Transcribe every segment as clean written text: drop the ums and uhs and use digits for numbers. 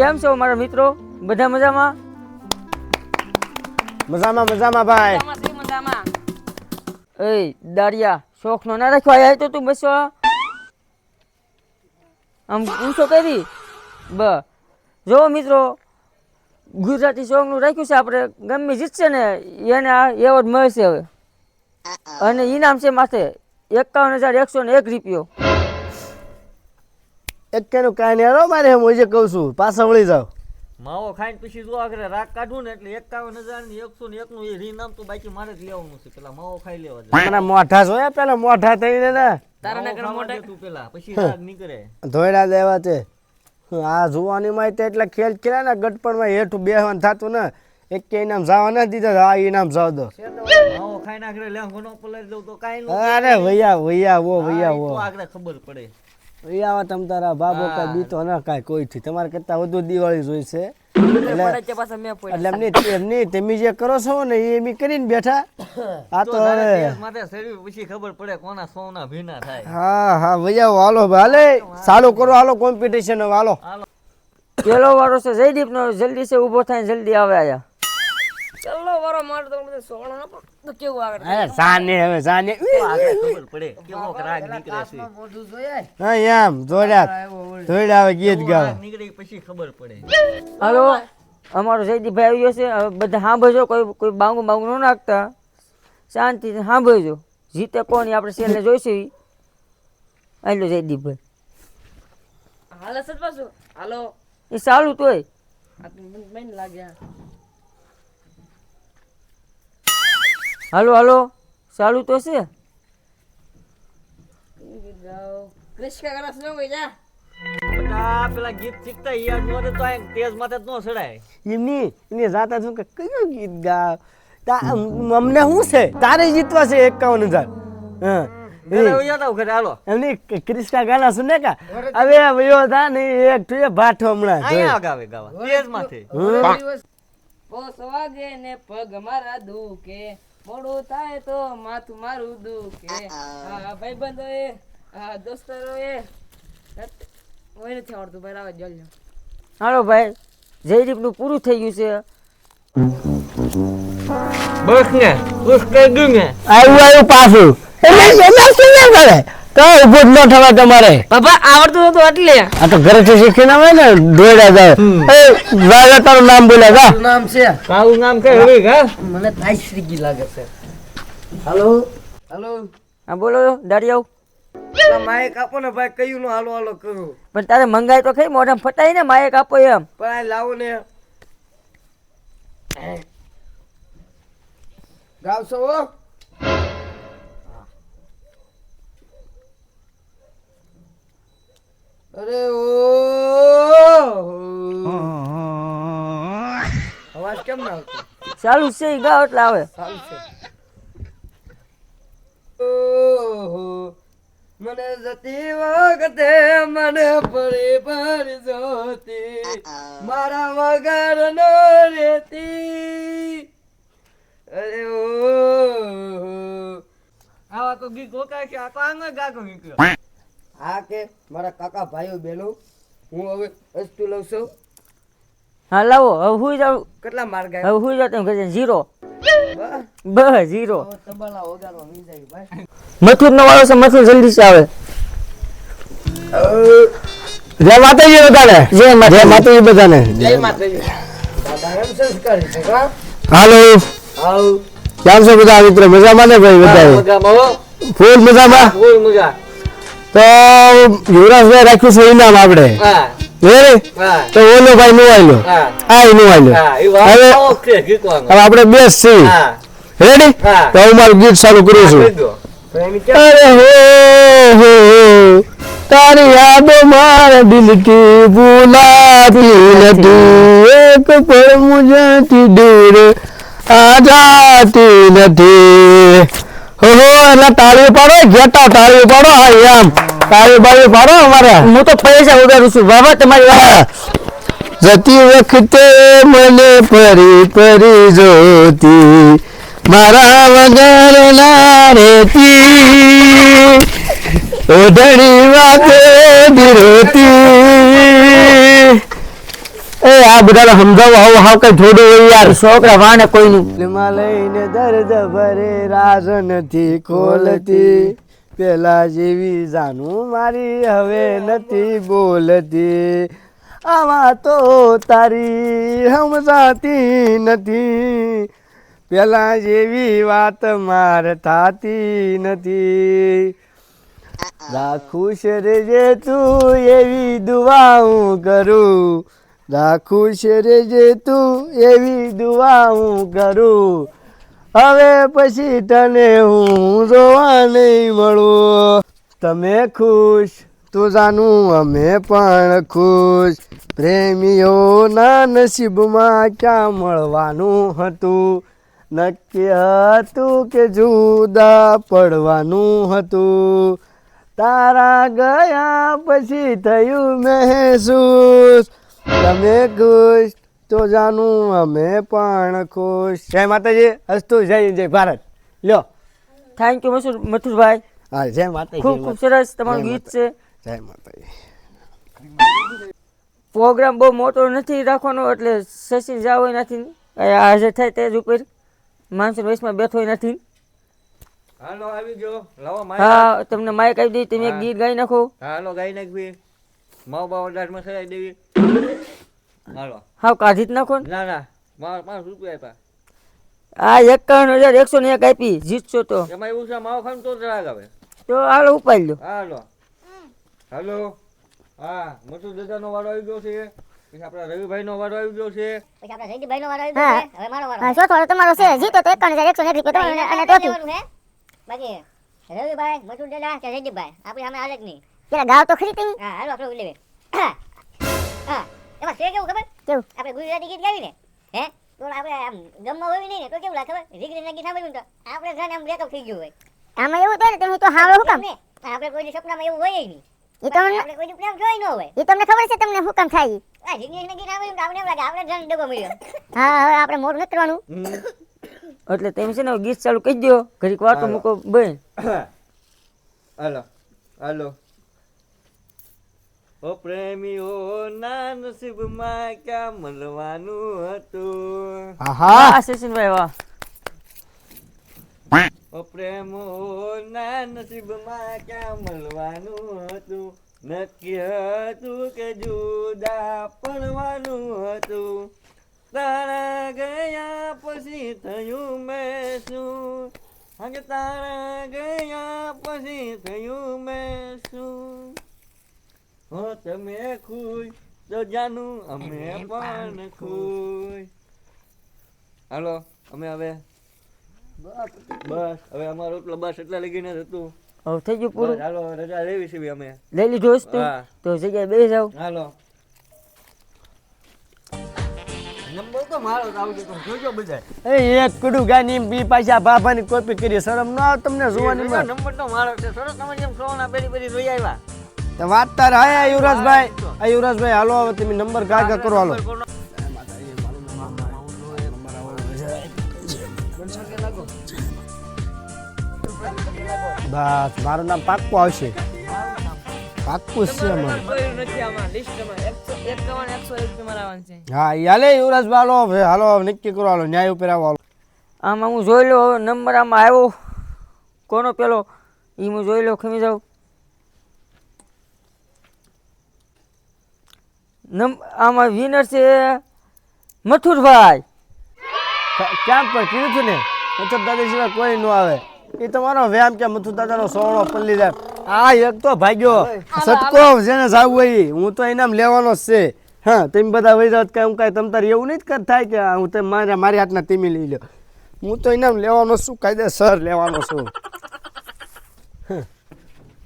કેમ છો મારા મિત્રો? બધા મજામાં? મજામાં મજામાં ભાઈ. મજામાં. એ દાડિયા શોખ નો ના રાખ્યો આયા તો તું બસવા આમ પૂછો કરી જો મિત્રો ગુજરાતી સોંગ નું રાખ્યું છે આપણે ગમે જીતશે ને એને આ એવોર્ડ મળશે હવે અને ઇનામ છે માથે 51,101 રૂપિયો. એકેનું કાંઈ નહીં હાલો મારે હું જે કહું છું પાછા વળી જાવ. માવો ખાઈને પછી જો આગળ રાગ કાઢું ને એટલે 51,101 નું એ રીનામ તો બાકી મારે જ લેવાનું છે. પેલા માવો ખાઈ લેવા છે. મારા મોઢા જોયા પેલા મોઢા થઈને ને તારા નગર મોઢા તું પેલા પછી રાગ નીકળે. ધોયડા દેવા છે. આ જોવાની માં એટલે ખેલ ખેલા ને ગટપણમાં હેઠું બેહવાનું થતું ને એક કે ઇનામ જવા ના દીધા આ ઇનામ જાવ દો. માવો ખાઈને આગળ લેંગો નો પલાળી દઉં તો કાઈ નો. અરે ભૈયા ભૈયા વો ભૈયા વો તો આગળ ખબર પડે. ભૈયા તમ તારા બાબો કઈ બીતો ના કાંઈ કોઈ થી તમારે કરતા વધુ દિવાળી જોઈ છે એટલે એમની તમે જે કરો છો ને એ એમ કરીને બેઠા આ તો હવે માથે સર્વી પછી ખબર પડે કોના સોના ભીના થાય. હા હા ભૈયા હાલો હાલે ચાલુ કરો હાલો કોમ્પિટિશન હવે હાલો. પેલો વારો છે જયદીપ નો જલ્દી છે ઊભો થાય જલ્દી આવે આયા. ચલો વારો મારો તો બધે સોણા ના તો કેવું આગળ અરે જાને હવે જાને આગળ ખબર પડે કેવો રાગ નીકળે છે. હા એમ જોડ્યા હવે ગીત ગાવ રાગ નીકળે પછી ખબર પડે. હાલો અમારો જયદીપભાઈ આવ્યો છે હવે બધા સાંભળજો કોઈ બાંગુ ન નાખતા શાંતિથી સાંભળજો જીતે કોણ આપણે છેલ્લે જોઈશું. આલો જયદીપભાઈ હાલો સર પાછું હાલો એ સારું તોય આ તો મને લાગ્યા હાલો હાલો ચાલુ તો છે. કૃષ્ણ કરસ ન હોય જા બધા પેલા ગીત શીખતા યાર નોરે તો આ તેજ માથે જ નો સડાય. એમની જાતા છું કે કયું ગીત ગાવ અમને શું છે તારે જીતવા છે 51,000. હા ઘરે ઉયા તાવ ઘરે હાલો. એમની ક્રિસ્કા ગાના સુને કા હવે વયો થા ને એક તું ભાઠો હમણાં અહીંયા ગાવે ગાવા તેજ માથે. પોસ વાગે ને પગ મારા દુખે મોડું થાય તો માથું મારું દુખે આ ભાઈબંધો એ આ દોસ્તરો એ ઓય નથી આવડતું ભાઈ આવા જલ્દી હાલો ભાઈ જયદીપ નું પૂરું થઈ ગયું છે. બસ ને બસ કઈ દઉં ને આવ્યું પાછું એટલે શું કરે તો ઉભો જ ન થવા તમારે બાબા આવડતું તો એટલે આ તો ઘરેથી શીખીને આવે ને દોડ્યા જાય એ રાજા તારું નામ બોલે કા નામ છે કાવું નામ કઈ હવે કા મને તાઈશ્રીગી લાગે છે હાલો હેલો હા બોલો દાડિયાઓ માઇક આપો ને ભાઈ કયું નો હાલો હાલો કરું પણ તારે મંગાઈ તો ખરી મોઢામાં ફટાઈ ને માયક આપો એમ. પણ લાવો ને ગાવશો અરે અવાજ કેમ ના આવતો ચાલુ છે ઈ ગાવ એટલે આવે. સારું છે ઓહો મને જતી વખતે મને પડી પડી જોતી મારા વગર નો રેતી અરે ઓહો આવા તો ગીત ગોતા છે આ તો આંગળ ગાતો નીકળ્યો. હા કે મારા કાકા ભાઈઓ બહેનો હું હવે વસ્તુ લઉં છું હા લાવો હવે હુઈ જાવ. કેટલા માર્ગ હવે હુઈ જાવ તમે કહે 0 0 તબલા વગાડવા મી જાય ભાઈ મથુર નો વાળો છે મથુર જલ્દી છે આવે. જય માતાજી બધાને જય માતાજી બધાને જય માતાજી દાદા એમ સંસ્કારી છે કા હાલો આવ કેમ છો બધા મિત્રો મજામાં ને ભાઈ બધા મજામાં હો ફૂલ મજામાં ફૂલ મજા. તો યુવરાજભાઈ રાખ્યું છે ઇનામ આપણે હા હા તો ઓલો ભાઈ નું આલ્યો હા આ નું આલ્યો હા એ વાત હવે ઓકે ગીતવાનું. હવે આપણે બેસ છીએ હા રેડી હા. તો હું મારું ગીત ચાલુ કરું છું કીધું. અરે હો તારી યાદો મારા દિલ કી ભૂલાતી નથી એક પળ મુझेથી દૂર આ જાતી નથી હો એટલે તાળી પાડો ઘેટા તાળી પાડો હા એમ તાળી બાળી પાડો અમારે હું તો પૈસા ઉડાડું છું બાબા તમારી વાત. જતી વખતે મને ફરી ફરી જોતી મારા વગર ના રેતી ઓઢણી વાતે બિરોતી બધાને સમજાવો હાવ હાવ કઈ થોડું હોય યાર. છોકરા વાને કોઈનું દિલમાં લઈને દર્દ ભરે રાજ નથી ખોલતી, પેલા જેવી જાનું મારી હવે નથી બોલતી, આવા તો તારી સમજાતી નથી, પેલા જેવી વાત માર થાતી નથી, રાખું છે રે જે તું એવી દુઆ હું કરું, રાખું છે રે જે તું એવી દુઆ હું કરું, હવે પછી તને હું જોવા નહીં મળું, તમે ખુશ તો જાનું અમે પણ ખુશ, પ્રેમીઓના નસીબમાં ક્યાં મળવાનું હતું, નક્કી હતું કે જુદા પડવાનું હતું, તારા ગયા પછી થયું મહેસૂસ, તમે ખુશ તો જાનું અમે પણ ખુશ. જય માતાજી, અસ્તુ, જય જય ભારત. લ્યો. થેન્ક યુ મથુરભાઈ, હા, જય માતાજી. ખૂબ ખૂબ સરસ તમારું ગીત છે. જય માતાજી. પ્રોગ્રામ બહુ મોટો નથી રાખવાનો એટલે સચિન જાવ નથી, હાજર થાય તે જ ઉપર માણસો વયસમાં બેઠો નથી. હાલો આવી ગયો, લાવો માઈક. હા, તમને માઇક આપી દઈ, તમે એક ગીત ગાઈ નાખો. હાલો ગાઈ નાખવી, માવ બાવ દાઢમાં સરાઈ દેવી. હાલો. હા, કાઢી જ નાખો ને. ના ના, માર 5 રૂપિયા આ આપ્યા. 51,101 આપી, જીતશો તો. એમાં એવું છે માવ ખાન તો જ રાગ આવે. તો હાલો ઉપાડી લો. હાલો. હાલો. હા, મથુર દાદાનો વારો આવી ગયો છે. પછી આપણા રવિભાઈનો વારો આવી ગયો છે. પછી આપણા જયદીપભાઈનો વારો આવી ગયો છે. હવે મારો વારો. હા, ચોથો વાળો તમારો છે. જીતો તો 51,101 રૂપિયા તમારો અને ચોથું. બાકી રવિભાઈ, મથુર દાદા કે જયદીપભાઈ આપણી સામે હાલે જ નહીં. પેલા ગાવ તો ખરી તમે. હા, હાલો આપણે ઉલેવે. હા, એમાં છે કેવું ખબર? કેવું? આપણે ગુજરાતી ગીત ગાવી ને, હે? તો આપણે આમ ગમમાં હોય નહીં ને તો કેવું લાગે ખબર? રીગરીના ગીત સાંભળ્યું ને તો આપણે જાણે આમ બ્રેકઅપ થઈ ગયું હોય. આમાં એવું થાય ને તમે તો હાવડો હું કામ? ને આપણે કોઈ સપનામાં એવું હોય નહીં. એ તમને આપણે કોઈ પ્રેમ જોઈ ન હોય. એ તમને ખબર છે તમને હું કામ થાય? આ રીગરીના ગીત સાંભળ્યું તો આપણે એમ લાગે આપણે જાણે ડબ્બો મળ્યો. હા, હવે આપણે મોઢું નથી કરવાનું. એટલે તમે છે ને ગીત ચાલુ કહી દો, ઘડીક વાતો હાલો. મૂકો બેન. હાલો. હાલો. ઓ પ્રેમીઓ ના નસીબમાં ક્યાં મળવાનું હતું. આહા. હા સચિનભાઈ વાહ. ઓ પ્રેમો ના નસીબમાં ક્યાં મળવાનું હતું, નક્કી હતું કે જુદા પડવાનું હતું, તારા ગયા પછી થયું મેં શું, હંગ તારા ગયા પછી થયું મેં શું, હો તમે ખુશ તો જાનું અમે પણ ખુશ. હાલો અમે હવે બસ હવે અમારું એટલો બસ એટલા લગીને જ હતું. હવે થઈ ગયું બસ, પૂરું, હાલો રજા લેવી છે અમે. લઈ લીધું વસ્તુ હા. તો જગ્યાએ બેસી જાવ. હાલો. નંબર તો મારો જ આવજો, તમે જોજો બધા. એ એક કુડું ગાની બી પાછા બાબાની કોપી કરી, શરમ ન આવે તમને જોવાની માં? નંબર તો મારો છે. સરસ તમે જેમ સોના પેલી પેલી જોઈ આવ્યા. તો વાત તાર આયા યુવરાજભાઈ. આ યુવરાજભાઈ હાલો હવે તમે નંબર કાગળ કરો હાલો. બસ મારું નામ પાક્કું આવશે, પાક્કું જ છે અમારું. કોઈ નથી આમાં લિસ્ટમાં 151 101 મારા આવવાનું છે. હા ઈ હાલે યુવરાજભાઈ હાલો હવે, હાલો હવે નક્કી કરો હાલો, ન્યાય ઉપર આવો હાલો. આમાં હું જોઈ લો હવે નંબર આમાં આવ્યો કોનો પેલો એ હું જોઈ લો, ખમી જાઉં. આમાં વિનર છે મથુરભાઈ. ક્યાં પણ કીધું હતું ને મથુર દાદા સિવાય કોઈ ન આવે. એ તમારો વ્યાયામ કે મથુર દાદાનો સોળો પલ્લી જાય. આ એક તો ભાગ્યો સટકો જેને જાવું હોય ઈ. હું તો ઇનામ લેવાનો જ છે. હા તમે બધા વહી જાવ કઈ હું કાંઈ તમ તારે એવું નહીં જ થાય કે હું તમે મારી હાથના તીમી લઈ લો. હું તો ઇનામ લેવાનો છું, કાયદેસર લેવાનો છું.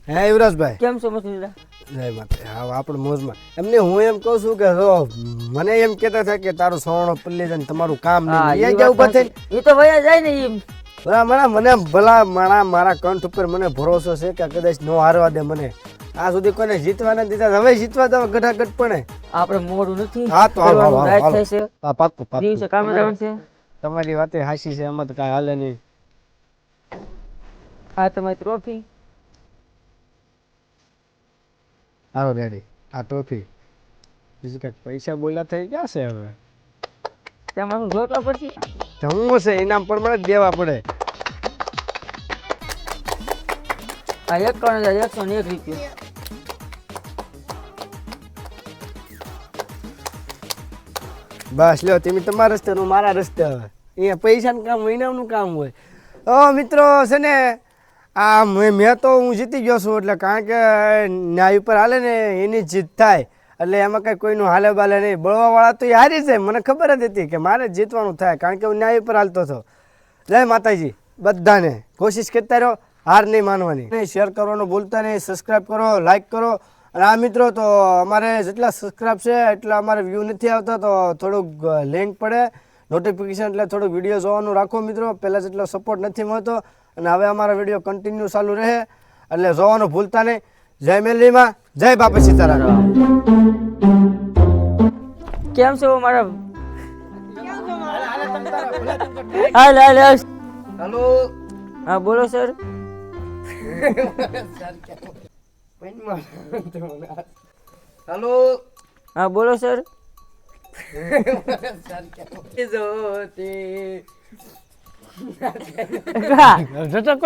હે યુવરાજભાઈ કેમ છો મથુરદા? જય માતા. હા આપણે મોજમાં. એમને હું એમ કહું છું કે જો મને એમ કહેતા થાય કે તારો સોનો પલ્લી જાય ને તમારું કામ હા, નહીં. ઈ એ વાત કેવું સાચી. થઈને ઈ તો વયા જાય ને ઈ. મને ભલા મારા કંઠ ઉપર મને ભરોસો છે કે કદાચ નો હારવા દે મને. આ સુધી કોઈને જીતવા નથી દીધા, હવે જીતવા દે ગઠાગઠ પણ. આપણે મોડું નથી હા તો હાલો, હાલો, રાત હાલો. થાય છે, હા પાક્કું દિવસે પાક્કું. કામે જવાનું છે. તમારી વાતે હાસી છે, એમાં તો કાંઈ હાલે નહીં. આ તમારી ટ્રોફી. હાલો રેડી. આ ટોફી બીજું કંઈક પૈસા બોલ્યા થઈ ગયા છે હવે તેમાં હું જોતો પછી જમવું છે ઇનામ પ્રમાણે જ દેવા પડે. આ 51,101 રૂપિયા. બસ લ્યો તમે તમારા રસ્તે હું મારા રસ્તે. હવે અહીંયા પૈસાનું કામ હોય ઇનામનું કામ હોય. તો મિત્રો છે ને આ મેં તો હું જીતી ગયો છું એટલે કારણ કે ન્યાય ઉપર હાલે ને એની જીત થાય એટલે એમાં કંઈ કોઈનું હાલે બાલે નહીં. બળવાવાળા તો એ હારી છે મને ખબર જ હતી કે મારે જ જીતવાનું થાય કારણ કે હું ન્યાય ઉપર હાલતો હતો. જય માતાજી બધાને. કોશિશ કરતા રહો, હાર નહીં માનવાની. શેર કરવાનું ભૂલતા નહીં, સબસ્ક્રાઈબ કરો, લાઈક કરો. અને આ મિત્રો તો અમારે જેટલા સબસ્ક્રાઈબ છે એટલા અમારે વ્યૂ નથી આવતા તો થોડુંક લિંક પડે નોટિફિકેશન એટલે થોડુંક વિડીયો જોવાનું રાખો મિત્રો. પહેલાં જેટલો સપોર્ટ નથી મળતો અને હવે અમારા વિડીયો કન્ટિન્યુ ચાલુ રહે એટલે જોવાનું ભૂલતા નહીં. જય મેલીમાં, જય બાપા સીતારામ. કેમ છો મારા હાલ હાલ હાલ. હાલો હા બોલો સર. હાલો હા બોલો સર. જોતી હા.